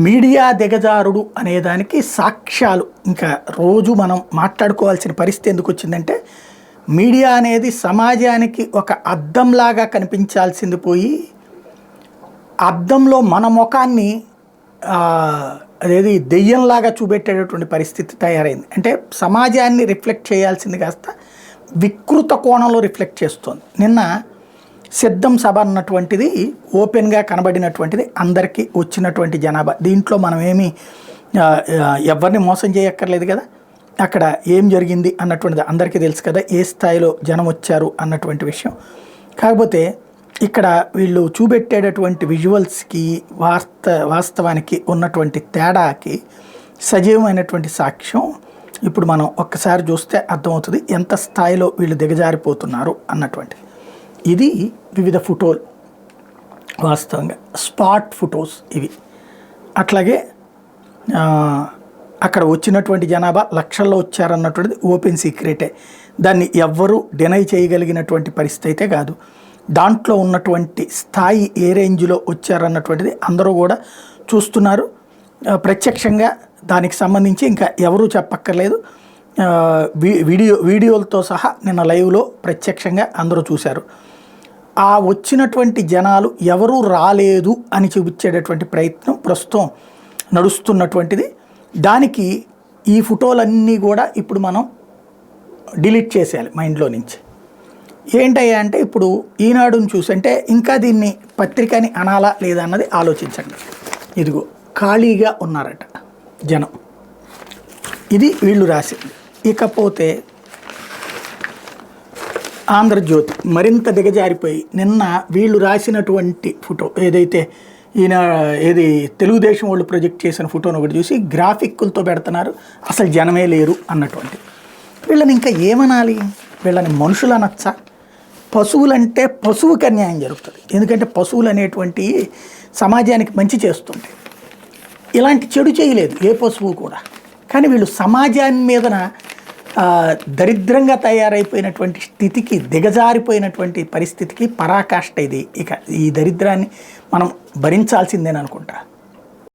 Media దిగజారుడు అనేదానికి సాక్ష్యాలు ఇంకా రోజు మనం మాట్లాడుకోవాల్సిన పరిస్థితి ఎందుకు వచ్చిందంటే, మీడియా అనేది సమాజానికి ఒక అద్దంలాగా కనిపించాల్సింది పోయి, అద్దంలో మన ముఖాన్ని అదేది దెయ్యంలాగా చూపెట్టేటటువంటి పరిస్థితి తయారైంది. అంటే సమాజాన్ని రిఫ్లెక్ట్ చేయాల్సింది కాస్త వికృత కోణంలో రిఫ్లెక్ట్ చేస్తోంది. నిన్న సిద్ధం సభ అన్నటువంటిది ఓపెన్గా కనబడినటువంటిది, అందరికీ వచ్చినటువంటి జనాభా. దీంట్లో మనం ఏమీ ఎవరిని మోసం చేయక్కర్లేదు కదా. అక్కడ ఏం జరిగింది అన్నటువంటిది అందరికీ తెలుసు కదా, ఏ స్థాయిలో జనం వచ్చారు అన్నటువంటి విషయం. కాకపోతే ఇక్కడ వీళ్ళు చూపెట్టేటటువంటి విజువల్స్కి వాస్తవానికి ఉన్నటువంటి తేడాకి సజీవమైనటువంటి సాక్ష్యం ఇప్పుడు మనం ఒక్కసారి చూస్తే అర్థమవుతుంది ఎంత స్థాయిలో వీళ్ళు దిగజారిపోతున్నారు అన్నటువంటిది. ఇది వివిధ ఫోటోలు, వాస్తవంగా స్పాట్ ఫొటోస్ ఇవి. అట్లాగే అక్కడ వచ్చినటువంటి జనాభా లక్షల్లో వచ్చారన్నటువంటిది ఓపెన్ సీక్రెటే. దాన్ని ఎవ్వరూ డినై చేయగలిగినటువంటి పరిస్థితి అయితే కాదు. దాంట్లో ఉన్నటువంటి స్థాయి ఏ రేంజ్లో వచ్చారన్నటువంటిది అందరూ కూడా చూస్తున్నారు. ప్రత్యక్షంగా దానికి సంబంధించి ఇంకా ఎవరూ చెప్పక్కర్లేదు. వీడియోలతో సహా నిన్న లైవ్లో ప్రత్యక్షంగా అందరూ చూశారు. ఆ వచ్చినటువంటి జనాలు ఎవరూ రాలేదు అని చూపించేటటువంటి ప్రయత్నం ప్రస్తుతం నడుస్తున్నటువంటిది. దానికి ఈ ఫోటోలన్నీ కూడా ఇప్పుడు మనం డిలీట్ చేసేయాలి మైండ్లో నుంచి. ఏంటయ్యా అంటే, ఇప్పుడు ఈనాడుని చూసంటే ఇంకా దీన్ని పత్రికని అనాలా లేదా అన్నది ఆలోచించండి. ఇదిగో ఖాళీగా ఉన్నారట జనం, ఇది వీళ్ళు రాసింది. ఇకపోతే ఆంధ్రజ్యోతి మరింత దిగజారిపోయి నిన్న వీళ్ళు రాసినటువంటి ఫోటో ఏదైతే ఏది తెలుగుదేశం వాళ్ళు ప్రొజెక్ట్ చేసిన ఫోటోను ఒకటి చూసి గ్రాఫిక్లతో పెడుతున్నారు, అసలు జనమే లేరు అన్నటువంటి. వీళ్ళని ఇంకా ఏమనాలి? వీళ్ళని మనుషులు అనొచ్చా? పశువులంటే పశువుకి అన్యాయం జరుగుతుంది. ఎందుకంటే పశువులు అనేటువంటి సమాజానికి మంచి చేస్తుంటాయి, ఇలాంటి చెడు చేయలేదు ఏ పశువు కూడా. కానీ వీళ్ళు సమాజాన్ని మీదన దరిద్రంగా తయారైపోయినటువంటి స్థితికి, దిగజారిపోయినటువంటి పరిస్థితికి పరాకాష్ట ఇది. ఇక ఈ దరిద్రాన్ని మనం భరించాల్సిందేననుకుంటా.